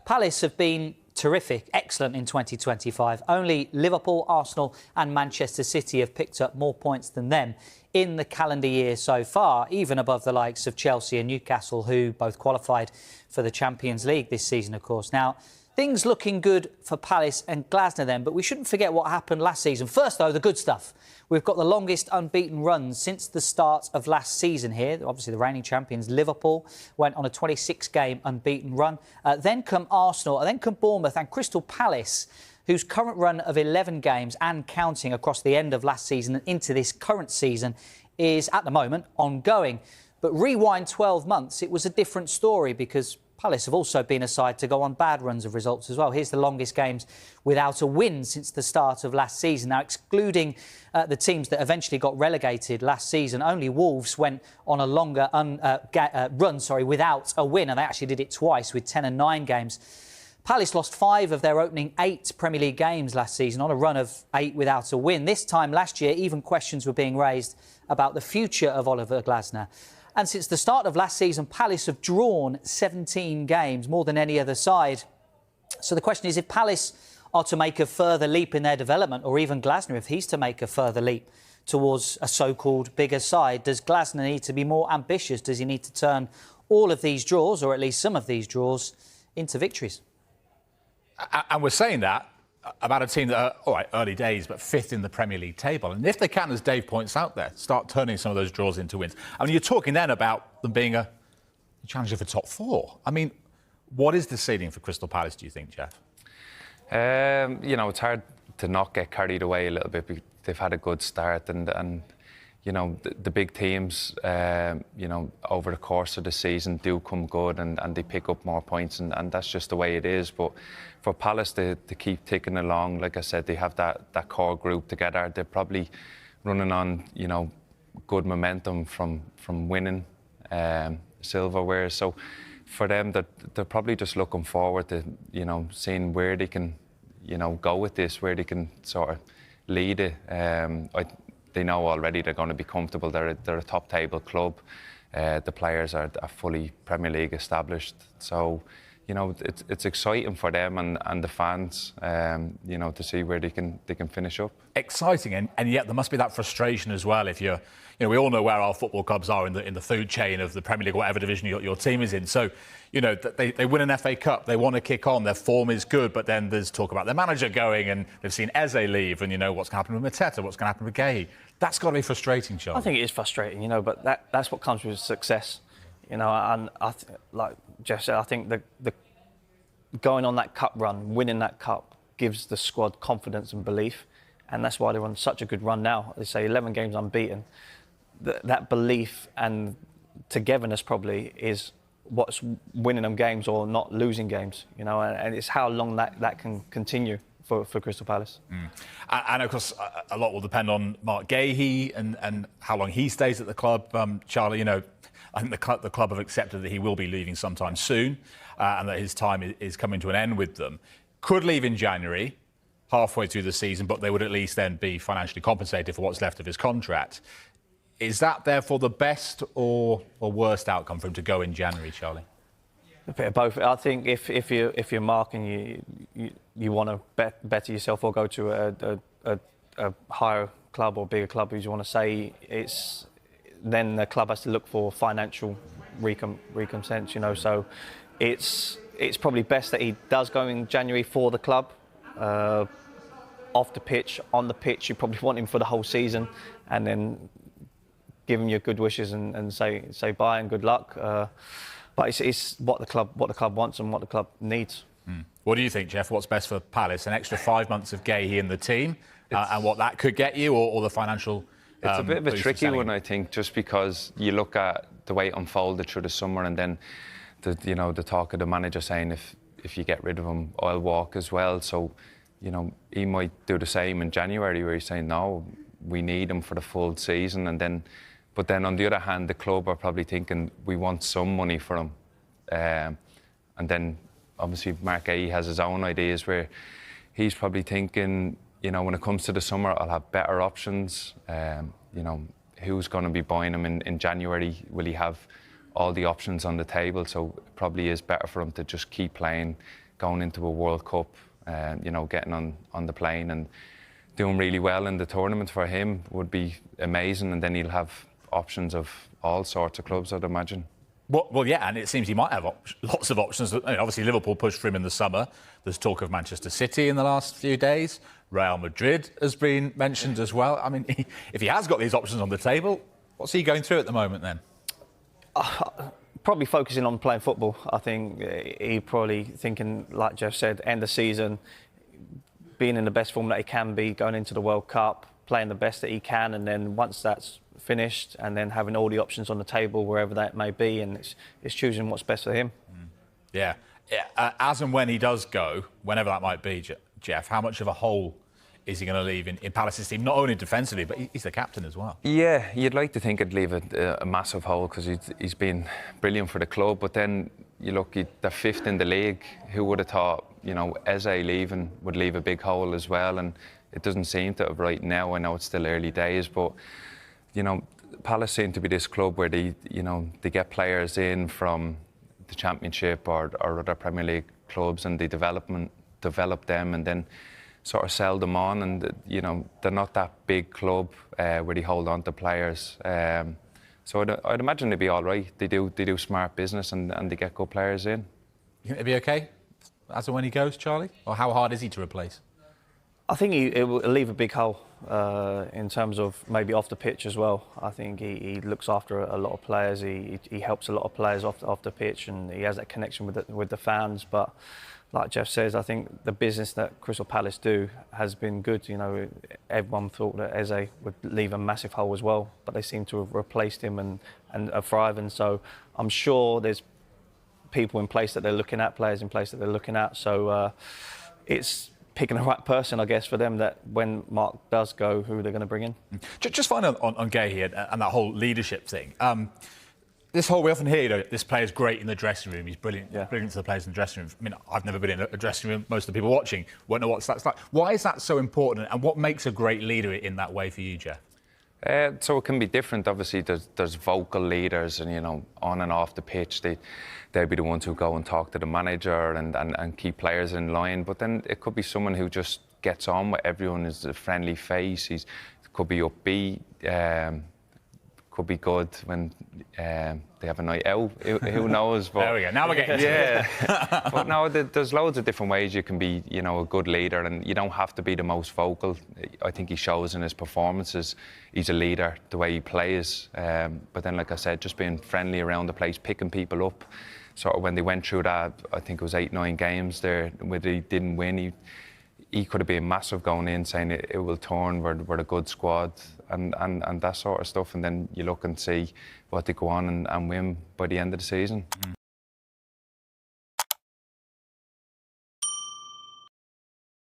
Palace have been terrific, excellent in 2025. Only Liverpool, Arsenal and Manchester City have picked up more points than them in the calendar year so far, even above the likes of Chelsea and Newcastle, who both qualified for the Champions League this season, of course. Now, things looking good for Palace and Glasner then, but we shouldn't forget what happened last season. First, though, the good stuff. We've got the longest unbeaten run since the start of last season here. Obviously, the reigning champions, Liverpool, went on a 26-game unbeaten run. Then come Arsenal, and then come Bournemouth and Crystal Palace, whose current run of 11 games and counting across the end of last season and into this current season is, at the moment, ongoing. But rewind 12 months, it was a different story because Palace have also been a side to go on bad runs of results as well. Here's the longest games without a win since the start of last season. Now, excluding the teams that eventually got relegated last season, only Wolves went on a longer run without a win, and they actually did it twice with 10 and 9 games. Palace lost 5 of their opening 8 Premier League games last season on a run of 8 without a win. This time last year, even questions were being raised about the future of Oliver Glasner. And since the start of last season, Palace have drawn 17 games, more than any other side. So the question is, if Palace are to make a further leap in their development, or even Glasner, if he's to make a further leap towards a so-called bigger side, does Glasner need to be more ambitious? Does he need to turn all of these draws, or at least some of these draws, into victories? And we're saying that about a team that are, all right, early days, but 5th in the Premier League table. And if they can, as Dave points out there, start turning some of those draws into wins. I mean, you're talking then about them being a challenger for top 4. I mean, what is the ceiling for Crystal Palace, do you think, Jeff? You know, it's hard to not get carried away a little bit because they've had a good start and you know, the big teams, you know, over the course of the season do come good and they pick up more points and that's just the way it is. But for Palace to keep ticking along, like I said, they have that core group together. They're probably running on, you know, good momentum from winning silverware. So for them, they're probably just looking forward to, you know, seeing where they can, you know, go with this, where they can sort of lead it. They know already they're going to be comfortable. They're a top table club. The players are fully Premier League established. So, you know, it's exciting for them and the fans, you know, to see where they can finish up. Exciting, and yet there must be that frustration as well. If you're, you know, we all know where our football clubs are in the food chain of the Premier League, or whatever division your team is in. So, you know, they win an FA Cup, they want to kick on, their form is good, but then there's talk about their manager going, and they've seen Eze leave, and you know what's going to happen with Mateta, what's going to happen with Guehi. That's got to be frustrating, Charlie. I think it is frustrating, you know, but that's what comes with success, you know. And like Jeff said, I think the going on that cup run, winning that cup, gives the squad confidence and belief, and that's why they're on such a good run now. They say 11 games unbeaten. That belief and togetherness probably is what's winning them games or not losing games, you know, and it's how long that can continue for Crystal Palace. And of course, a lot will depend on Marc Guehi and how long he stays at the club. Charlie, you know, I think the club have accepted that he will be leaving sometime soon, and that his time is coming to an end with them. Could leave in January, halfway through the season, but they would at least then be financially compensated for what's left of his contract. Is that therefore the best or worst outcome for him to go in January, Charlie? A bit of both. I think if you're Marc and you want to better yourself or go to a higher club or bigger club, as you want to say, then the club has to look for financial recompense, you know. So it's probably best that he does go in January for the club. Off the pitch, on the pitch, you probably want him for the whole season, and then give him your good wishes and say bye and good luck. But it's what the club wants and what the club needs. What do you think, Jeff? What's best for Palace? An extra 5 months of Guehi in the team, and what that could get you, or the financial? It's a bit of a tricky one, I think, just because you look at the way it unfolded through the summer, and then the talk of the manager saying if you get rid of him, I'll walk as well. So, you know, he might do the same in January, where he's saying no, we need him for the full season, but then on the other hand, the club are probably thinking we want some money for him, and then obviously Marc Guehi has his own ideas where he's probably thinking, you know, when it comes to the summer, I'll have better options. You know, who's going to be buying him in January? Will he have all the options on the table? So it probably is better for him to just keep playing, going into a World Cup, you know, getting on the plane and doing really well in the tournament for him would be amazing. And then he'll have options of all sorts of clubs, I'd imagine. Well, yeah, and it seems he might have lots of options. Obviously, Liverpool pushed for him in the summer. There's talk of Manchester City in the last few days. Real Madrid has been mentioned as well. I mean, if he has got these options on the table, what's he going through at the moment then? Probably focusing on playing football. I think he probably thinking, like Jeff said, end the season, being in the best form that he can be, going into the World Cup, playing the best that he can, and then once that's finished, and then having all the options on the table wherever that may be, and it's choosing what's best for him. Yeah. As and when he does go, whenever that might be, Jeff, how much of a hole is he going to leave in Palace's team? Not only defensively, but he's the captain as well. Yeah, you'd like to think it'd leave a massive hole because he's been brilliant for the club. But then you look, they're fifth in the league. Who would have thought, you know, Eze leaving would leave a big hole as well? And it doesn't seem to have right now. I know it's still early days, but you know, Palace seem to be this club where they get players in from the Championship or other Premier League clubs, and they develop them, and then sort of sell them on. And you know, they're not that big club where they hold on to players. So I'd imagine they'd be all right. They do smart business, and they get good players in. You think it'd be okay as and when he goes, Charlie? Or how hard is he to replace? I think it will leave a big hole in terms of maybe off the pitch as well. I think he looks after a lot of players. He helps a lot of players off the pitch, and he has that connection with the fans. But like Jeff says, I think the business that Crystal Palace do has been good. You know, everyone thought that Eze would leave a massive hole as well, but they seem to have replaced him and are thriving. So I'm sure there's people in place that they're looking at, players in place that they're looking at. So it's picking the right person, I guess, for them, that when Marc does go, who they're going to bring in. Just finally on Guehi and that whole leadership thing. We often hear, you know, this player's great in the dressing room. He's brilliant, brilliant to the players in the dressing room. I mean, I've never been in a dressing room. Most of the people watching won't know what that's like. Why is that so important, and what makes a great leader in that way for you, Jeff? So it can be different. Obviously, there's vocal leaders, and you know, on and off the pitch, they'll be the ones who go and talk to the manager and keep players in line. But then it could be someone who just gets on with everyone, is a friendly face. Could be upbeat. Could be good when they have a night out. Who knows? But there we go. Now we're getting yeah. But no, there's loads of different ways you can be, you know, a good leader, and you don't have to be the most vocal. I think he shows in his performances he's a leader, the way he plays. But then, like I said, just being friendly around the place, picking people up. Sort of when they went through that, I think it was 8-9 games there where they didn't win. He could have been massive going in, saying it will turn, we're a good squad, and that sort of stuff. And then you look and see what they go on and win by the end of the season.